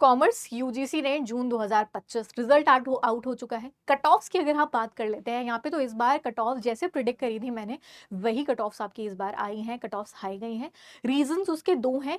Commerce UGC ने जून 2025 result out हो चुका है। कट ऑफ्स की अगर आप बात कर लेते हैं यहाँ पे, तो इस बार कट ऑफ जैसे प्रिडिक्ट करी थी मैंने, वही कट ऑफ्स आपकी इस बार आई हैं, कट ऑफ्स हाई गई हैं। रीजंस उसके दो हैं।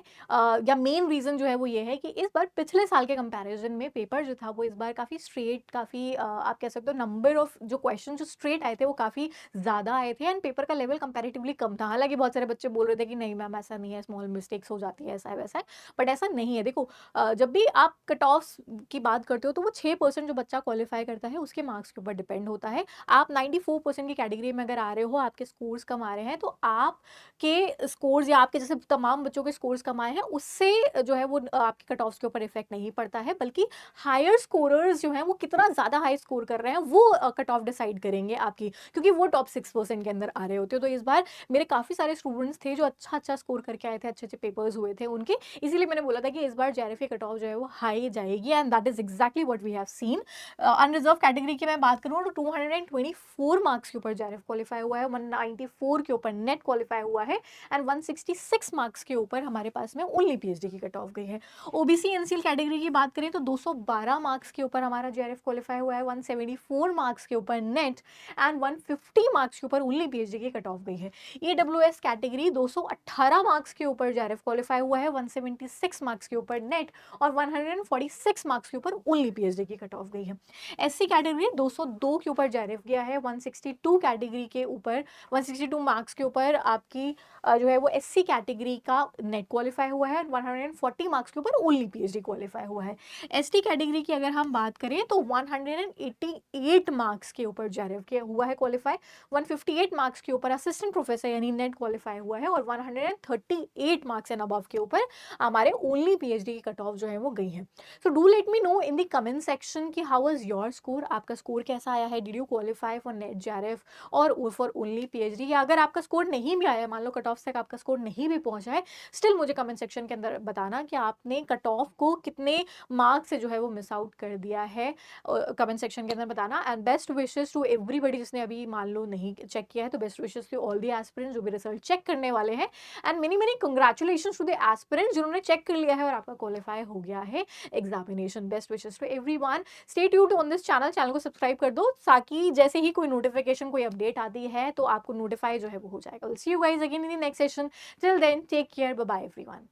या मेन रीजन जो है वो ये है कि इस बार पिछले साल के कंपैरिजन में पेपर जो था वो इस बार काफ़ी स्ट्रेट, काफ़ी आप कह सकते हो नंबर ऑफ जो क्वेश्चन जो स्ट्रेट आए थे वो काफ़ी ज़्यादा आए थे, एंड पेपर का लेवल कंपैरेटिवली कम था। हालांकि बहुत सारे बच्चे बोल रहे थे कि नहीं मैम ऐसा नहीं है, स्मॉल मिस्टेक्स हो जाती है, ऐसा है वैसा है, बट ऐसा नहीं है। देखो, जब भी आप कट ऑफ्स की बात करते हो तो वो 6% जो बच्चा क्वालिफाई करता है उसके मार्क्स के ऊपर डिपेंड होता है। आप 94% की कैटेगरी में अगर आ रहे हो, आपके स्कोर्स कम आ रहे हैं, तो आपके स्कोर्स या आपके जैसे तमाम बच्चों के स्कोर्स कम आए हैं, उससे जो है वो आपके कट ऑफ्स के ऊपर इफेक्ट नहीं पड़ता है, बल्कि हायर स्कोरर्स जो हैं वो कितना ज़्यादा हाई स्कोर कर रहे हैं वो कट ऑफ डिसाइड करेंगे आपकी, क्योंकि वो टॉप 6% के अंदर आ रहे होते हो। तो इस बार मेरे काफ़ी सारे स्टूडेंट्स थे जो अच्छा अच्छा स्कोर करके आए थे, अच्छे अच्छे पेपर्स हुए थे उनके। इसीलिए मैंने बोला था कि इस बार जेआरएफ की कट ऑफ जो है वो हाई जाएगी, and that is exactly what we have seen. Unreserve category की मैं बात करूँ तो 224 मार्क्स के ऊपर जेआरएफ क्वालिफाई हुआ है, 194 के ऊपर नेट क्वालिफाई हुआ है, एंड 166 मार्क्स के ऊपर हमारे पास में ओनली पीएचडी की कट ऑफ गई है। ओबीसी एनसीएल कैटेगरी की बात करें तो 212 मार्क्स के ऊपर हमारा जेआरएफ क्वालिफाई हुआ है, 174 मार्क्स के ऊपर नेट, एंड 150 मार्क्स के ऊपर ओनली पीएचडी की कट ऑफ गई है। ईडब्ल्यूएस कैटेगरी 218 मार्क्स के ऊपर जेआरएफ क्वालिफाई हुआ है, 176 मार्क्स के ऊपर नेट, और 146 मार्क्स के ऊपर ओनली पीएचडी की कट ऑफ गई है। एससी कैटेगरी 202 के ऊपर जेआरएफ गया है, 162 कैटेगरी के ऊपर 162 मार्क्स के ऊपर आपकी जो है वो एससी कैटेगरी का नेट क्वालिफाई हुआ है, 140 मार्क्स के ऊपर ओनली पीएचडी क्वालिफाई हुआ है। एसटी कैटेगरी की अगर हम बात करें तो 188 मार्क्स के ऊपर जेआरएफ किया हुआ है क्वालिफाई, 158 मार्क्स के ऊपर असिस्टेंट प्रोफेसर यानी नेट क्वालिफाई हुआ है, और 138 मार्क्स एंड अबव के ऊपर हमारे ओनली पीएचडी की कट ऑफ जो है वो गई है। So do let me know in the comment section कि हाउ वाज योर स्कोर, आपका स्कोर कैसा आया है, did you qualify for net JRF और फॉर ओनली पीएचडी, या अगर आपका स्कोर नहीं भी आया, मान लो कट ऑफ तक आपका स्कोर नहीं भी पहुंचा है, स्टिल मुझे कमेंट सेक्शन के अंदर बताना कि आपने कट ऑफ को कितने मार्क्स से जो है वो मिस आउट कर दिया है। कमेंट सेक्शन के अंदर बताना, and best wishes to everybody जिसने अभी मान लो नहीं चेक किया है, तो best wishes to all the aspirants जो भी रिजल्ट चेक करने वाले हैं, and many many congratulations to the aspirants जिन्होंने चेक कर लिया है और आपका क्वालिफाई हो गया है examination. Best wishes to everyone. Stay tuned on this channel को सब्सक्राइब कर दो, ताकि जैसे ही कोई नोटिफिकेशन, कोई अपडेट आती है तो आपको नोटिफाई जो है वो हो जाएगा। See you guys again in the next session. Till then take care, bye bye everyone.